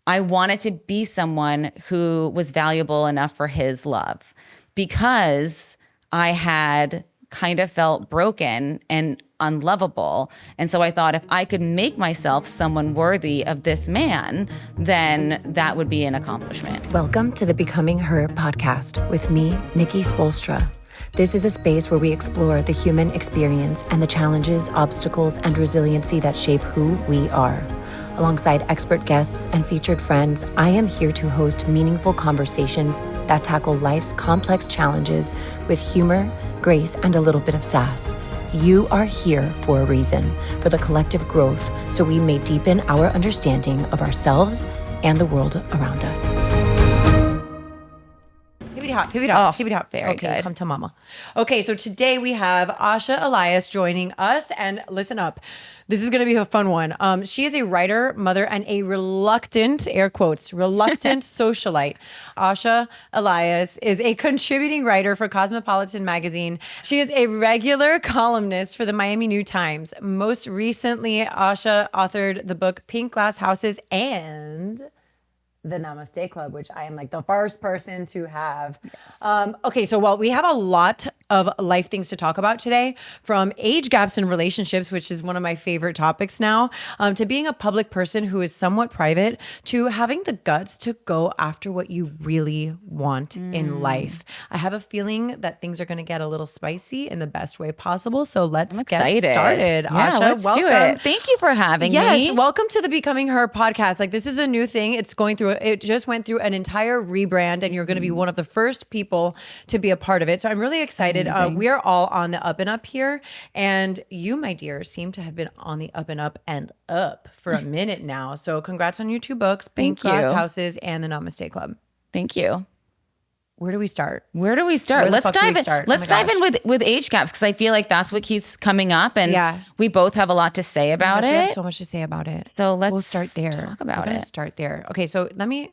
I wanted to be someone who was valuable enough for his love because I had kind of felt broken and unlovable. And so I thought if I could make myself someone worthy of this man, then that would be an accomplishment. Welcome to the Becoming Her podcast with me, Nikki Spolstra. This is a space where we explore the human experience and the challenges, obstacles, and resiliency that shape who we are. Alongside expert guests and featured friends, I am here to host meaningful conversations that tackle life's complex challenges with humor, grace, and a little bit of sass. You are here for a reason, for the collective growth, so we may deepen our understanding of ourselves and the world around us. Keep it up. Very okay, good. Come to mama. Okay, so today we have Asha Elias joining us, and listen up. This is going to be a fun one. She is a writer, mother, and a reluctant, air quotes, reluctant socialite. Asha Elias is a contributing writer for Cosmopolitan Magazine. She is a regular columnist for the Miami New Times. Most recently, Asha authored the book Pink Glass Houses and the Namaste Club, which I am like the first person to have. Yes. Okay, so we have a lot of life things to talk about today, from age gaps in relationships, which is one of my favorite topics now, to being a public person who is somewhat private, to having the guts to go after what you really want in life. I have a feeling that things are going to get a little spicy in the best way possible. So let's get started. Yeah, Asha, let's welcome. do it. Thank you for having me. Yes, welcome to the Becoming Her podcast. Like, this is a new thing. It just went through an entire rebrand, and you're going to be one of the first people to be a part of it. So I'm really excited. We are all on the up and up here, and you, my dear, seem to have been on the up and up and up for a minute now. So congrats on your two books, Pink Glass Houses and the Namaste Club. Thank you. Where do we start? Let's dive in. Let's dive in with age gaps, because I feel like that's what keeps coming up, and we both have a lot to say about it. We have so much to say about it. So we'll start there. Talk about it. Start there. Okay, so tell me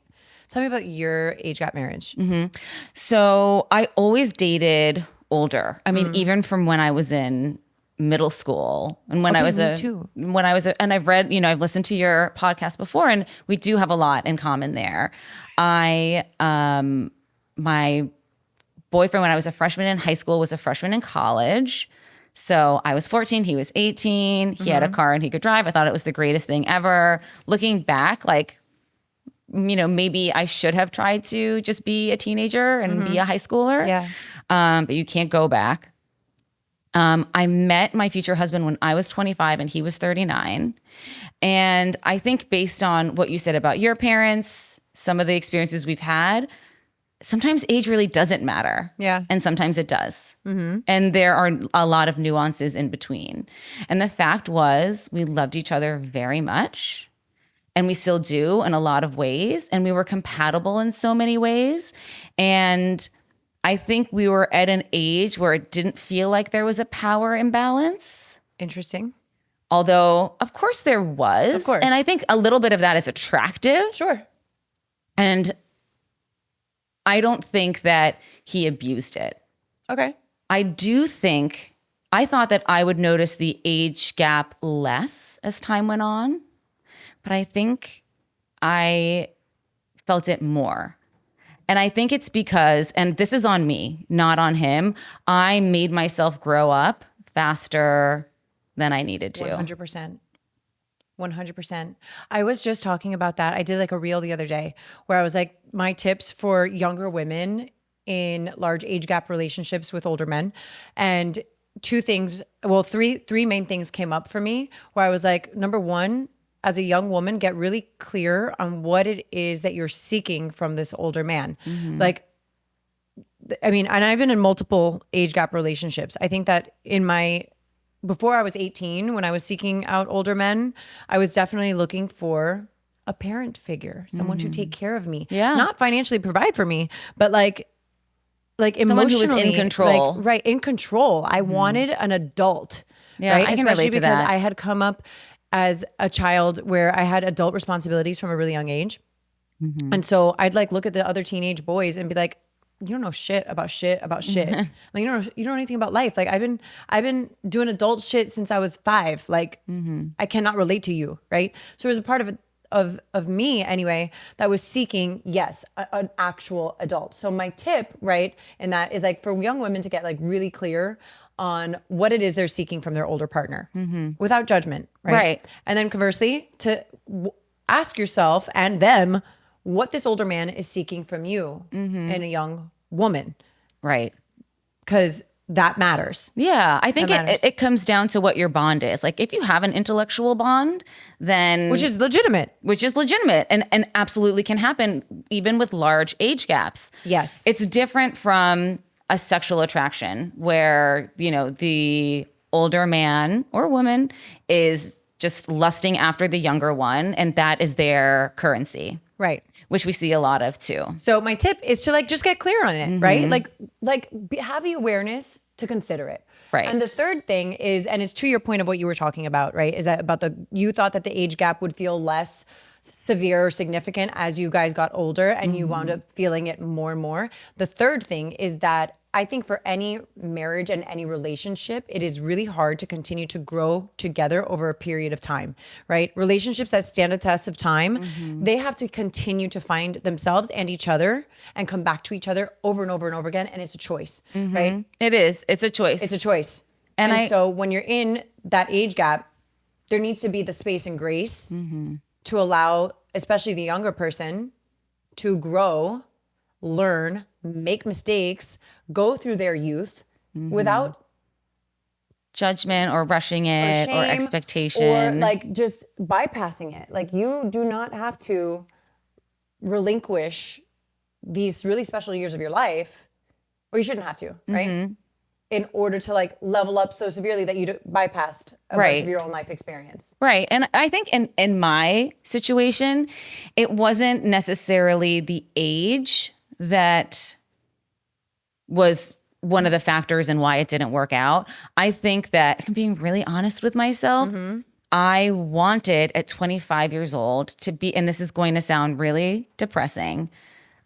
about your age gap marriage. Mm-hmm. So I always dated older. I mean, even from when I was in middle school, and when and I've read, I've listened to your podcast before, and we do have a lot in common there. My boyfriend, when I was a freshman in high school, was a freshman in college. So I was 14, he was 18. He had a car and he could drive. I thought it was the greatest thing ever. Looking back, maybe I should have tried to just be a teenager and be a high schooler. Yeah. But you can't go back. I met my future husband when I was 25 and he was 39. And I think based on what you said about your parents, some of the experiences we've had, sometimes age really doesn't matter. Yeah. And sometimes it does. Mm-hmm. And there are a lot of nuances in between. And the fact was, we loved each other very much. And we still do in a lot of ways. And we were compatible in so many ways. And I think we were at an age where it didn't feel like there was a power imbalance. Interesting. Although, of course, there was. Of course. And I think a little bit of that is attractive. Sure. And I don't think that he abused it. Okay. I thought that I would notice the age gap less as time went on, but I think I felt it more. And I think it's because, and this is on me, not on him, I made myself grow up faster than I needed to. 100%. 100%. I was just talking about that. I did like a reel the other day where I was like, my tips for younger women in large age gap relationships with older men. And three main things came up for me where I was like, number one, as a young woman, get really clear on what it is that you're seeking from this older man. Mm-hmm. And I've been in multiple age gap relationships. I think that before I was 18, when I was seeking out older men, I was definitely looking for a parent figure, someone to take care of me. Yeah. Not financially provide for me, but like emotionally. Someone who was in control. Right, in control. I wanted an adult. Yeah, right? I can Especially relate to because that. I had come up as a child wwhere I had adult responsibilities from a really young age. Mm-hmm. And so I'd look at the other teenage boys and be like, you don't know shit about shit. Like, you don't know anything about life. Like I've been doing adult shit since I was 5. Like I cannot relate to you. Right. So there's a part of me anyway that was seeking, yes, an actual adult. So my tip, right, in that is like for young women to get like really clear on what it is they're seeking from their older partner without judgment, right? Right. And then conversely, to ask yourself and them what this older man is seeking from you in a young woman, Right. because that matters. Yeah, I think That matters. it comes down to what your bond is. Like if you have an intellectual bond, then Which is legitimate. and absolutely can happen even with large age gaps. Yes. It's different from a sexual attraction where, you know, the older man or woman is just lusting after the younger one and that is their currency. Right. Which we see a lot of too. So my tip is to like just get clear on it, right? Have the awareness to consider it. Right. And the third thing is, and it's to your point of what you were talking about, right? Is that about you thought that the age gap would feel less severe or significant as you guys got older and you wound up feeling it more and more. The third thing is that I think for any marriage and any relationship, it is really hard to continue to grow together over a period of time, right? Relationships that stand the test of time, they have to continue to find themselves and each other and come back to each other over and over and over again. And it's a choice, right? It is. It's a choice. It's a choice. And So when you're in that age gap, there needs to be the space and grace to allow, especially the younger person, to grow, learn, make mistakes, go through their youth without judgment or rushing it or shame expectation. or like just bypassing it. Like you do not have to relinquish these really special years of your life, or you shouldn't have to, right? In order to like level up so severely that you bypassed a bunch of your own life experience. Right. And I think in my situation, it wasn't necessarily the age that was one of the factors in why it didn't work out. I think that, if I'm being really honest with myself, I wanted at 25 years old to be, and this is going to sound really depressing,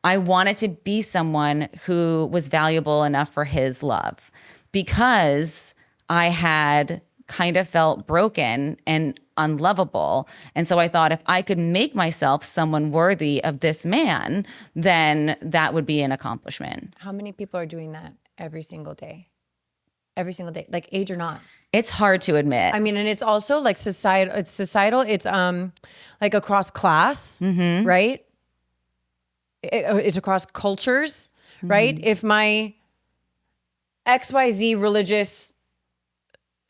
I wanted to be someone who was valuable enough for his love because I had kind of felt broken and unlovable. And so I thought if I could make myself someone worthy of this man, then that would be an accomplishment. How many people are doing that every single day? Every single day, like age or not? It's hard to admit. I mean, and it's also like societal. It's like across class, right? It's across cultures, right? If my XYZ religious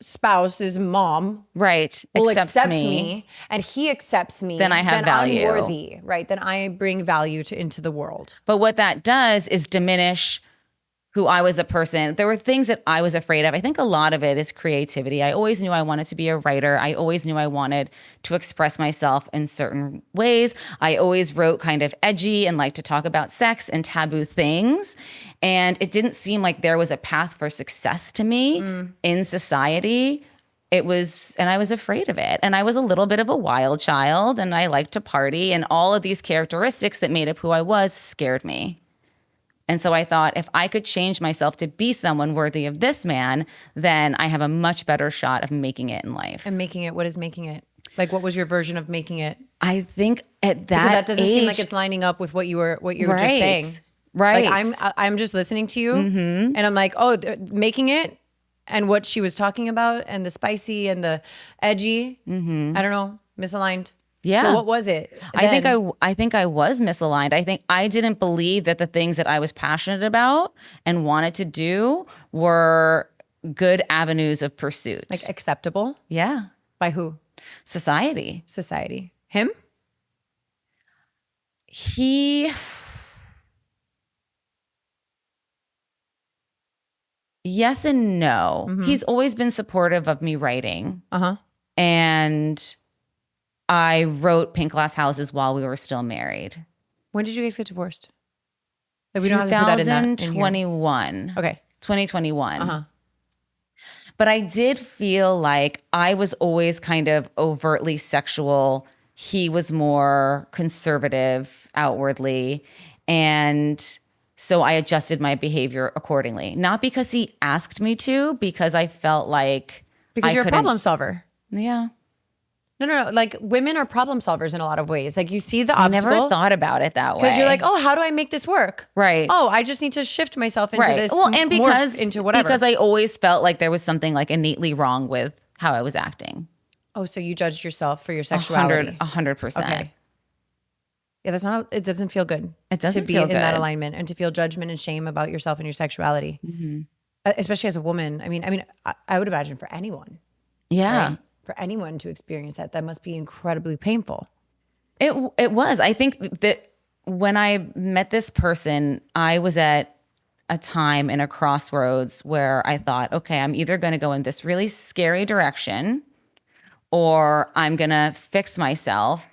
spouse's mom right will accepts accept me, me and he accepts me, then I have value. I'm worthy, right? Then I bring value into the world. But what that does is diminish who I was a person. There were things that I was afraid of. I think a lot of it is creativity. I always knew I wanted to be a writer. I always knew I wanted to express myself in certain ways. I always wrote kind of edgy and liked to talk about sex and taboo things. And it didn't seem like there was a path for success to me in society. It was, and I was afraid of it. And I was a little bit of a wild child and I liked to party, and all of these characteristics that made up who I was scared me. And so I thought if I could change myself to be someone worthy of this man, then I have a much better shot of making it in life. And making it, what is making it? Like, what was your version of making it? I think at that Because that doesn't age, seem like it's lining up with what you were just saying. Right. Like I'm just listening to you and I'm like, oh, making it and what she was talking about and the spicy and the edgy. I don't know, misaligned. Yeah. So what was it? I think I was misaligned. I think I didn't believe that the things that I was passionate about and wanted to do were good avenues of pursuit. like acceptable Yeah. by who? Society. Society. Him? Yes and no. He's always been supportive of me writing. And I wrote Pink Glass Houses while we were still married. When did you guys get divorced? Like, we don't have to put that in that, in here. 2021. Okay. 2021. But I did feel like I was always kind of overtly sexual. He was more conservative outwardly. And so I adjusted my behavior accordingly. Not because he asked me to, because I felt like Because I you're a couldn't- problem solver. Yeah. No. Like women are problem solvers in a lot of ways. Like you see the I obstacle. never thought about it that way. Because you're like, oh, how do I make this work? Right. Oh, I just need to shift myself into this. Well, and because into whatever. because I always felt like there was something like innately wrong with how I was acting. Oh, so you judged yourself for your sexuality. 100%. Okay. Yeah, that's not. It doesn't feel good. It doesn't to be feel in that good. alignment and to feel judgment and shame about yourself and your sexuality, especially as a woman. I mean, I would imagine for anyone. Yeah. Right? For anyone to experience that must be incredibly painful. It was. I think that when I met this person, I was at a time in a crossroads where I thought, okay, I'm either going to go in this really scary direction or I'm going to fix myself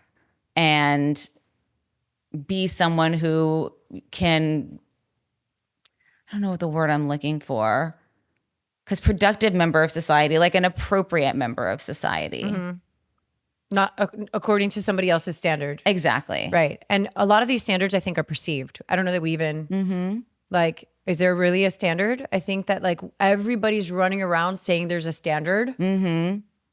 and be someone who can, I don't know what the word I'm looking for, because productive member of society, like an appropriate member of society. Not according to somebody else's standard. Exactly. Right. And a lot of these standards I think are perceived. I don't know that we even like, is there really a standard? I think that like everybody's running around saying there's a standard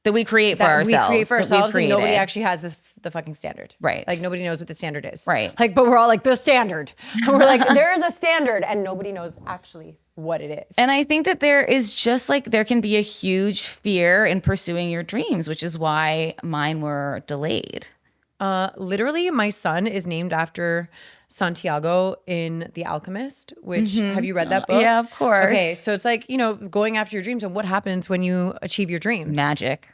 That we create for ourselves. We create for that we've ourselves and nobody created. actually has the fucking standard. Right. Like nobody knows what the standard is. Right. Like, but we're all like, the standard. And we're like, there is a standard and nobody knows actually what it is. And I think that there is just like, there can be a huge fear in pursuing your dreams, which is why mine were delayed. Literally, my son is named after Santiago in The Alchemist, which have you read that book? Yeah, of course. Okay, so it's like, going after your dreams and what happens when you achieve your dreams. Magic.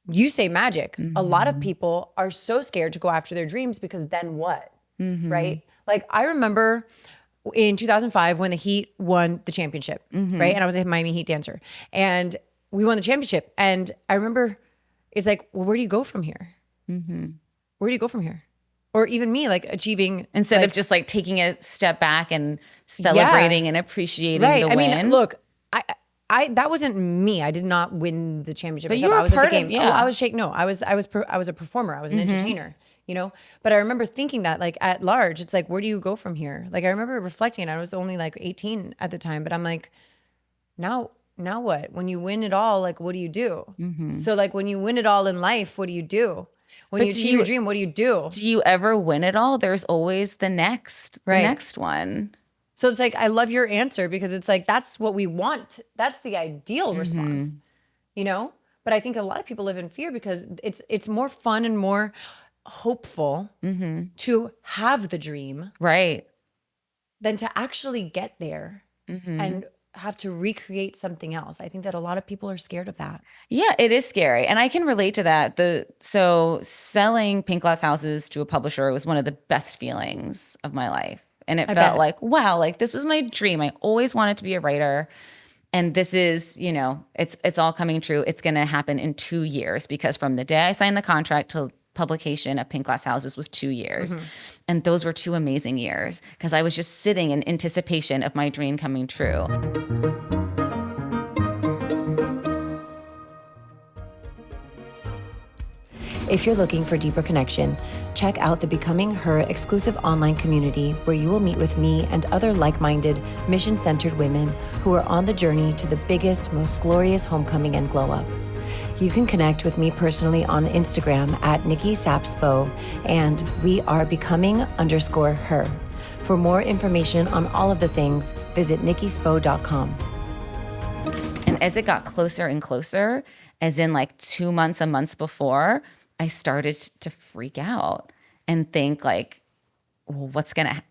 You say magic. A lot of people are so scared to go after their dreams because then what? Right? Like I remember in 2005 when the Heat won the championship, right? And I was a Miami Heat dancer and we won the championship. And I remember it's like, well, where do you go from here? Where do you go from here? Or even me, like achieving. Instead of just like taking a step back and celebrating and appreciating the win. I mean, look, I that wasn't me. I did not win the championship. But myself. you were I was part at the game. of, yeah. Oh, I was no, I was a performer. I was an entertainer, But I remember thinking that like at large, it's like, where do you go from here? Like I remember reflecting, and I was only like 18 at the time, but I'm like, now what? When you win it all, like what do you do? So like when you win it all in life, what do you do? When you achieve your dream, what do you do? Do you ever win it all? There's always the next one. So it's like, I love your answer because it's like, that's what we want. That's the ideal response, But I think a lot of people live in fear because it's more fun and more hopeful to have the dream. Right. Than to actually get there and have to recreate something else. I think that a lot of people are scared of that. Yeah, it is scary. And I can relate to that. So selling pink glass houses to a publisher was one of the best feelings of my life. And it felt like, wow, like this was my dream. I always wanted to be a writer. And this is, it's all coming true. It's going to happen in 2 years because from the day I signed the contract till publication of Pink Glass Houses was 2 years. And those were 2 amazing years because I was just sitting in anticipation of my dream coming true. If you're looking for deeper connection, check out the Becoming Her exclusive online community where you will meet with me and other like-minded, mission-centered women who are on the journey to the biggest, most glorious homecoming and glow-up. You can connect with me personally on Instagram at Nikki Sapspo, and we are becoming_her. For more information on all of the things, visit nikkispo.com. And as it got closer and closer, as in like 2 months and months before, I started to freak out and think like, well, what's going to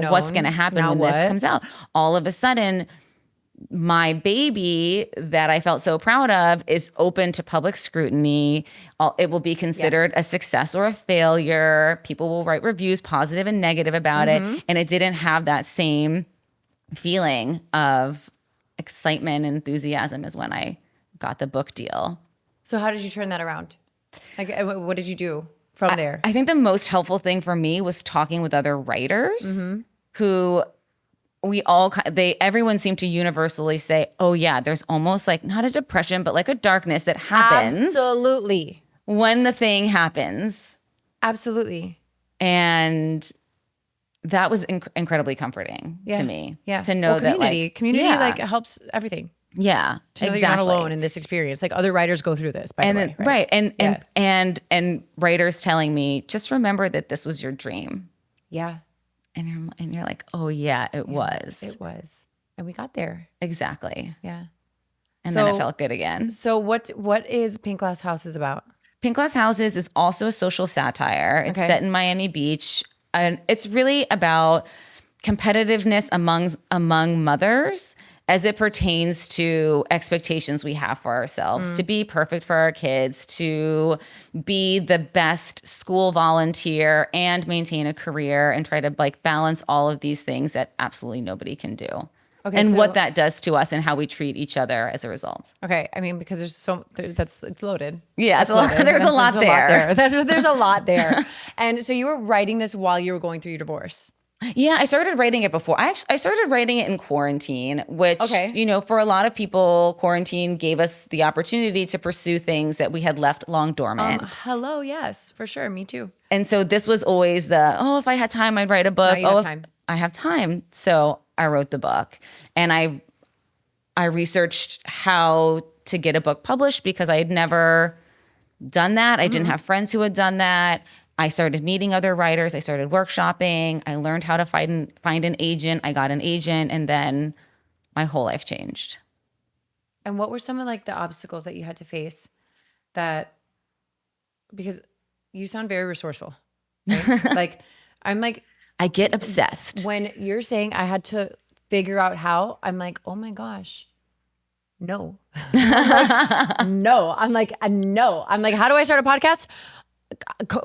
what's going to happen when this comes out? All of a sudden, my baby that I felt so proud of is open to public scrutiny. It will be considered a success or a failure. People will write reviews, positive and negative about it. And it didn't have that same feeling of excitement and enthusiasm as when I got the book deal. So how did you turn that around? Like, what did you do from there? I think the most helpful thing for me was talking with other writers who everyone seemed to universally say, oh yeah, there's almost like not a depression, but like a darkness that happens. Absolutely. When the thing happens. Absolutely. And that was incredibly comforting to me. Yeah. To know that community like community like helps everything. Yeah, To know exactly. that you're not alone in this experience. Like other writers go through this, by the way. Right. And writers telling me, just remember that this was your dream. Yeah. And you're like, oh yeah, it was. It was. And we got there. Exactly. Yeah. And then it felt good again. So what is Pink Glass Houses about? Pink Glass Houses is also a social satire. It's set in Miami Beach. And it's really about competitiveness among mothers as it pertains to expectations we have for ourselves, to be perfect for our kids, to be the best school volunteer and maintain a career and try to like balance all of these things that absolutely nobody can do. Okay, and what that does to us and how we treat each other as a result. Okay, I mean, because that's loaded. Yeah, it's a lot. There's a lot there. There's a lot there. And so you were writing this while you were going through your divorce. Yeah, I started writing it before. I started writing it in quarantine, which, for a lot of people, quarantine gave us the opportunity to pursue things that we had left long dormant. Hello, yes, for sure. Me too. And so this was always if I had time, I'd write a book. Now you have time. I have time. So I wrote the book. And I researched how to get a book published because I had never done that. I didn't have friends who had done that. I started meeting other writers. I started workshopping. I learned how to find an agent. I got an agent, and then my whole life changed. And what were some of like the obstacles that you had to face because you sound very resourceful, right? I get obsessed. When you're saying I had to figure out how, I'm like, oh my gosh, no. No. I'm like, how do I start a podcast?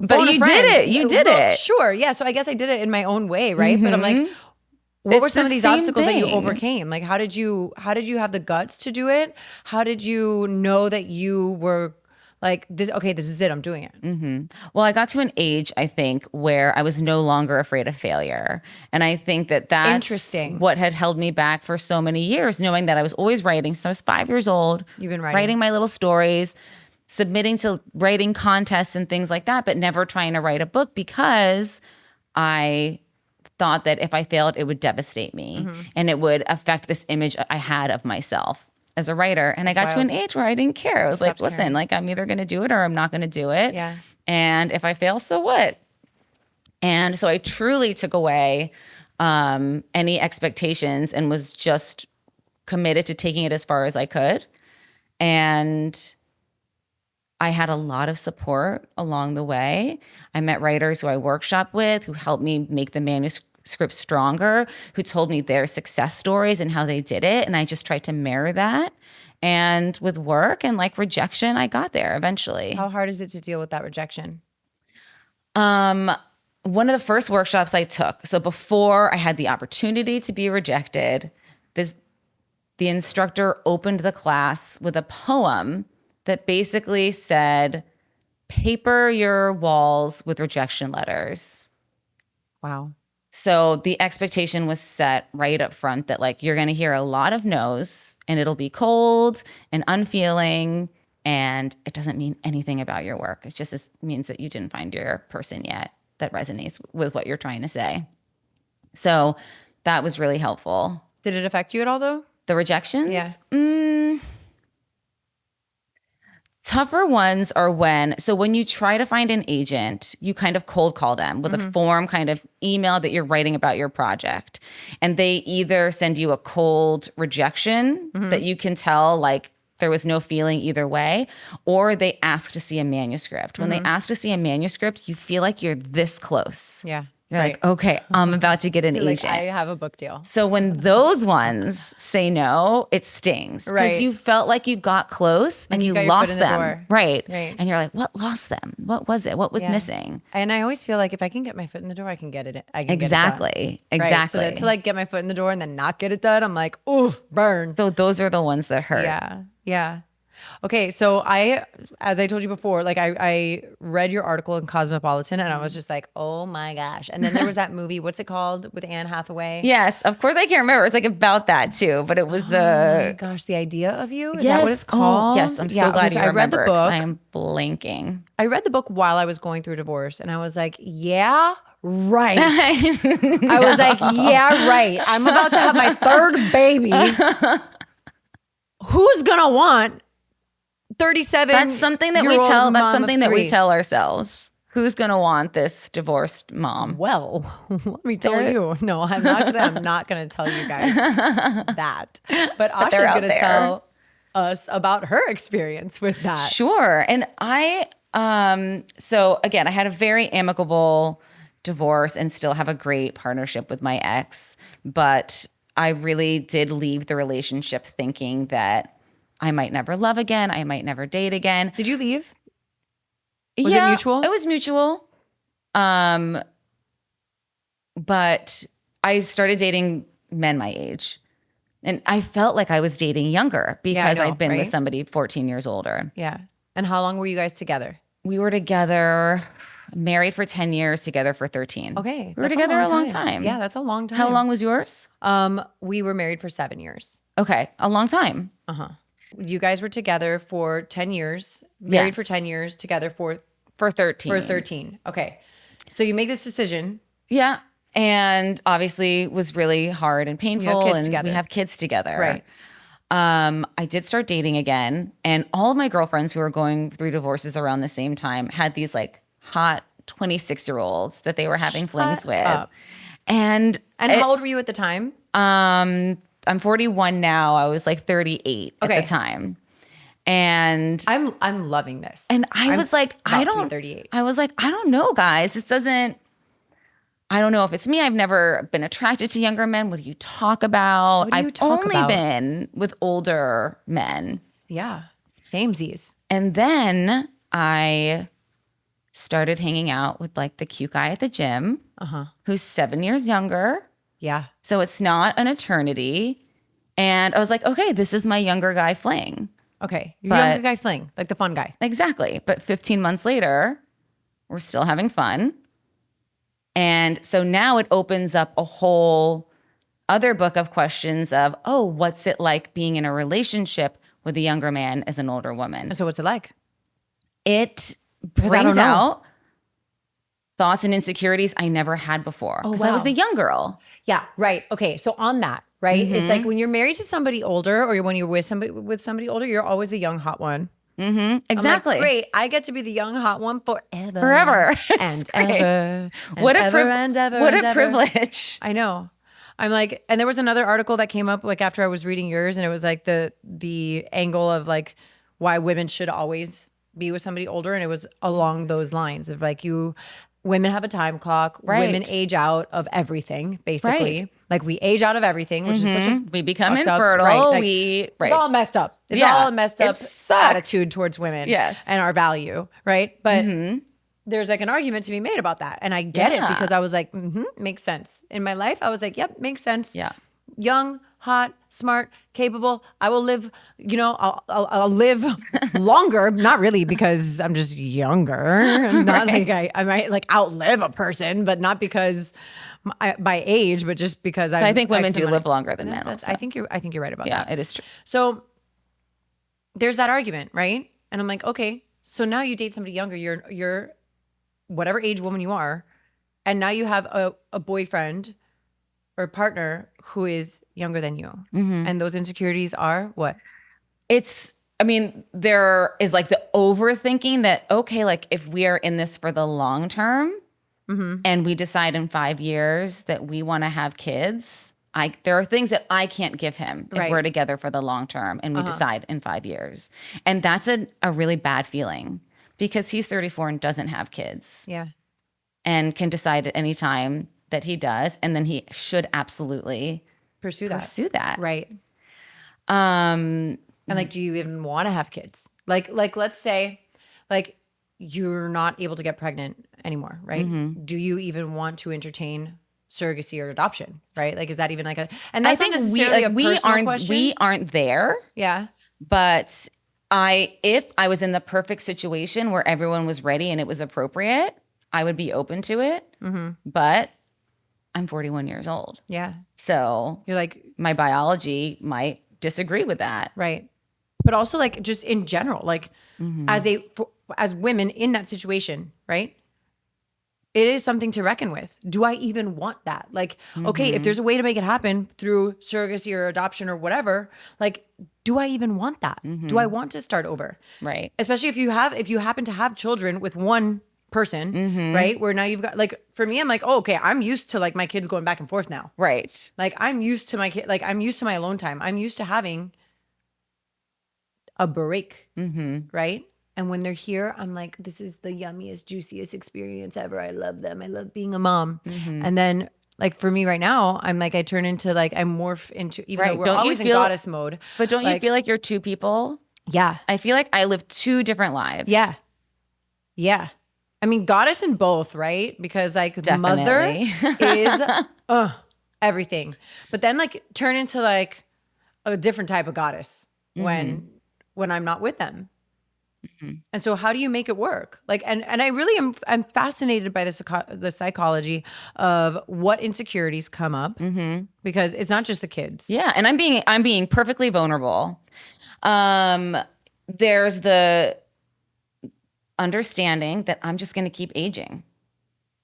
But you did it. You did it. Sure. Yeah. So I guess I did it in my own way. Right. But I'm like, what were some of these obstacles that you overcame? Like, how did you have the guts to do it? How did you know that you were like this? Okay, this is it. I'm doing it. Well, I got to an age, I think, where I was no longer afraid of failure. And I think that's interesting. What had held me back for so many years, knowing that I was always writing. So I was 5 years old. You've been writing my little stories, submitting to writing contests and things like that, but never trying to write a book because I thought that if I failed, it would devastate me and it would affect this image I had of myself as a writer. And I got to an age where I didn't care. I was like, listen, like I'm either going to do it or I'm not going to do it. Yeah. And if I fail, so what? And so I truly took away any expectations and was just committed to taking it as far as I could. And I had a lot of support along the way. I met writers who I workshopped with, who helped me make the manuscript stronger, who told me their success stories and how they did it. And I just tried to mirror that. And with work and like rejection, I got there eventually. How hard is it to deal with that rejection? One of the first workshops I took, so before I had the opportunity to be rejected, the instructor opened the class with a poem that basically said, paper your walls with rejection letters. Wow. So the expectation was set right up front that like, you're going to hear a lot of no's and it'll be cold and unfeeling and it doesn't mean anything about your work. It just means that you didn't find your person yet that resonates with what you're trying to say. So that was really helpful. Did it affect you at all though? The rejections? Yeah. Tougher ones are when you try to find an agent, you kind of cold call them with a form kind of email that you're writing about your project. And they either send you a cold rejection that you can tell like there was no feeling either way, or they ask to see a manuscript. When they ask to see a manuscript, you feel like you're this close. Yeah. You're like, okay, I'm about to get an agent. Like, I have a book deal. So when those ones say no, it stings. Because you felt like you got close and you lost them. Right. And you're like, what lost them? What was it? What was missing? And I always feel like if I can get my foot in the door, I can get it. Exactly. Get it done. Right? So to like get my foot in the door and then not get it done, I'm like, ooh, burn. So those are the ones that hurt. Yeah. Yeah. Okay, so as I told you before, like I read your article in Cosmopolitan and I was just like, oh my gosh. And then there was that movie, what's it called, with Anne Hathaway? Yes, of course I can't remember. It's like about that too, but it was oh my gosh, The Idea of You? Is that what it's called? Yes, I'm so glad you remember. I read the book. I am blanking. I read the book while I was going through a divorce and I was like, yeah, right. I was like, yeah, right. I'm about to have my third baby. who's gonna want 37? That's something that we tell. That's something that we tell ourselves. Who's gonna want this divorced mom? Well, let me tell you. No, I'm not gonna tell you guys that. But Asha's gonna tell us about her experience with that. Sure. And so again, I had a very amicable divorce and still have a great partnership with my ex, but I really did leave the relationship thinking that I might never love again. I might never date again. Did you leave? Was it mutual? It was mutual. But I started dating men my age. And I felt like I was dating younger because I'd been with somebody 14 years older. Yeah. And how long were you guys together? We were together, married for 10 years, together for 13. Okay. We were together a long time. Yeah, that's a long time. How long was yours? We were married for 7 years. Okay. A long time. Uh-huh. You guys were together for 10 years, married for 10 years, together for 13. For 13. Okay. So you make this decision. Yeah. And obviously was really hard and painful. We have kids together. Right. I did start dating again. And all of my girlfriends who were going through divorces around the same time had these like hot 26-year-olds that they were having flings with. Up. And how old were you at the time? I'm 41 now. I was like 38 at the time. And I'm loving this. And I was like, I was like, I don't know, guys. I don't know if it's me. I've never been attracted to younger men. What do you talk about? I've only been with older men. Yeah. Samesies. And then I started hanging out with like the cute guy at the gym who's 7 years younger. Yeah. So it's not an eternity. And I was like, okay, this is my younger guy fling. Okay. Younger guy fling, like the fun guy. Exactly. But 15 months later, we're still having fun. And so now it opens up a whole other book of questions of, oh, what's it like being in a relationship with a younger man as an older woman? So what's it like? It brings out thoughts and insecurities I never had before because I was the young girl. Yeah, right. Okay, so on that, right? It's like when you're married to somebody older or when you're with somebody older, you're always the young hot one. Mm-hmm. Exactly. Like, great. I get to be the young hot one forever. Forever. And ever. What a privilege. I know. I'm like, and there was another article that came up like after I was reading yours, and it was like the angle of like why women should always be with somebody older, and it was along those lines of like women have a time clock. Right. Women age out of everything, basically. Right. Like we age out of everything, which is such a we become infertile. Right. Like, it's all messed up. It's all a messed up attitude towards women. Yes. And our value. Right. But there's like an argument to be made about that. And I get it because I was like, makes sense. In my life, I was like, yep, makes sense. Yeah. Young, hot, smart, capable. I will live, I'll live longer. Not really because I'm just younger. Not like I might like outlive a person, but not because by age, but just because I think women do live longer than men. Also. I think you're right about that. Yeah, it is true. So there's that argument, right? And I'm like, okay, so now you date somebody younger. You're whatever age woman you are, and now you have a boyfriend or a partner who is younger than you. And those insecurities are what? There is like the overthinking that, okay, like if we are in this for the long term and we decide in 5 years that we want to have kids, there are things that I can't give him if we're together for the long term and we decide in 5 years. And that's a really bad feeling because he's 34 and doesn't have kids. Yeah. And can decide at any time that he does, and then he should absolutely pursue that. Right. And like, do you even want to have kids? Like let's say like you're not able to get pregnant anymore, right? Do you even want to entertain surrogacy or adoption, right? Like, is that even like and that's not necessarily a personal question. We aren't there. Yeah. But if I was in the perfect situation where everyone was ready and it was appropriate, I would be open to it. But I'm 41 years old. Yeah. So you're like, my biology might disagree with that. Right. But also like just in general, like as women in that situation, right? it is something to reckon with. Do I even want that? Like, okay, if there's a way to make it happen through surrogacy or adoption or whatever, like, do I even want that? Do I want to start over? Right. Especially if you happen to have children with one person, right? Where now you've got, like, for me, I'm like, oh, okay, I'm used to like my kids going back and forth now. Right. Like, I'm used to my kid, like, I'm used to my alone time. I'm used to having a break, right? And when they're here, I'm like, this is the yummiest, juiciest experience ever. I love them. I love being a mom. And then, like, for me right now, I'm like, I turn into, like, I morph into, even though we're always in goddess mode. But don't you feel like you're two people? Yeah. I feel like I live two different lives. Yeah. Yeah. I mean, goddess in both, right? Because, like, the mother is everything. But then, like, turn into, like, a different type of goddess when I'm not with them. And so how do you make it work? Like, and I really I'm fascinated by the psychology of what insecurities come up, because it's not just the kids. Yeah. And I'm being perfectly vulnerable. There's the understanding that I'm just going to keep aging.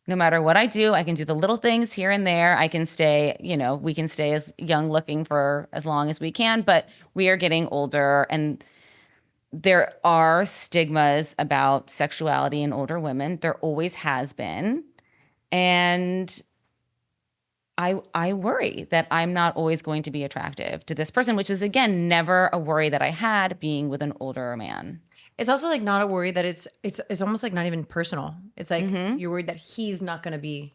No matter what I do, I can do the little things here and there. I can stay, we can stay as young looking for as long as we can, but we are getting older, and there are stigmas about sexuality in older women. There always has been. And I worry that I'm not always going to be attractive to this person, which is, again, never a worry that I had being with an older man. It's also, like, not a worry that it's almost like not even personal. It's like you're worried that he's not going to be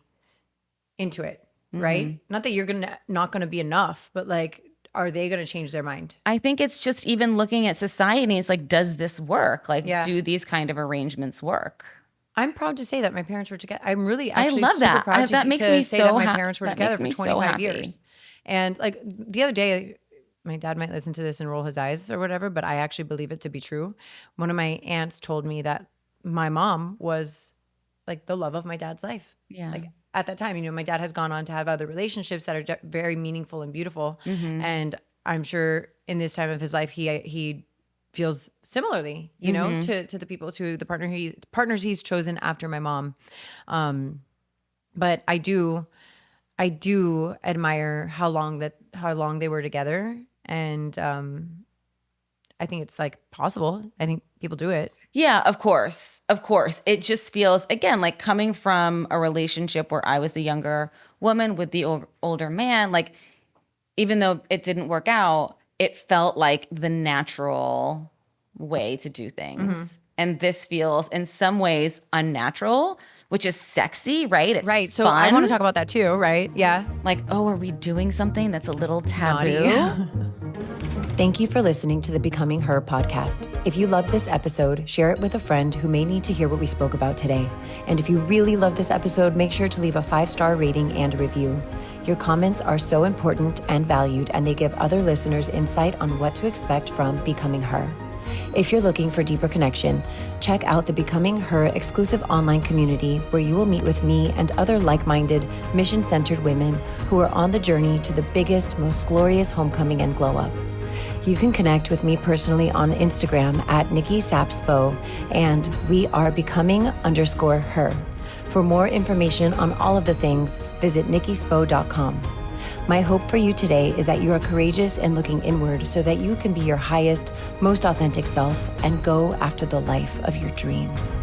into it, right? Not that you're not going to be enough, but, like, are they going to change their mind? I think it's just even looking at society. It's like, does this work? Like, do these kind of arrangements work? I'm proud to say that my parents were together. I'm really actually I love that. Proud that makes me say so that my parents were together for 25 so years. And, like, the other day, my dad might listen to this and roll his eyes or whatever, but I actually believe it to be true. One of my aunts told me that my mom was, like, the love of my dad's life. Yeah. Like, at that time, my dad has gone on to have other relationships that are very meaningful and beautiful. And I'm sure in this time of his life, he feels similarly, to the people, to the partners he's chosen after my mom. But I do admire how long they were together. And I think it's, like, possible. I think people do it. Yeah, of course. Of course. It just feels, again, like coming from a relationship where I was the younger woman with the older man, like, even though it didn't work out, it felt like the natural way to do things. And this feels in some ways unnatural, which is sexy, right? It's right. So fun. I want to talk about that too, right? Yeah. Like, oh, are we doing something that's a little taboo? Thank you for listening to the Becoming Her podcast. If you loved this episode, share it with a friend who may need to hear what we spoke about today. And if you really love this episode, make sure to leave a 5-star rating and a review. Your comments are so important and valued, and they give other listeners insight on what to expect from Becoming Her. If you're looking for deeper connection, check out the Becoming Her exclusive online community, where you will meet with me and other like-minded, mission-centered women who are on the journey to the biggest, most glorious homecoming and glow-up. You can connect with me personally on Instagram at Nikki Sapsbo, and we are becoming_her. For more information on all of the things, visit nikkispo.com. My hope for you today is that you are courageous and looking inward, so that you can be your highest, most authentic self and go after the life of your dreams.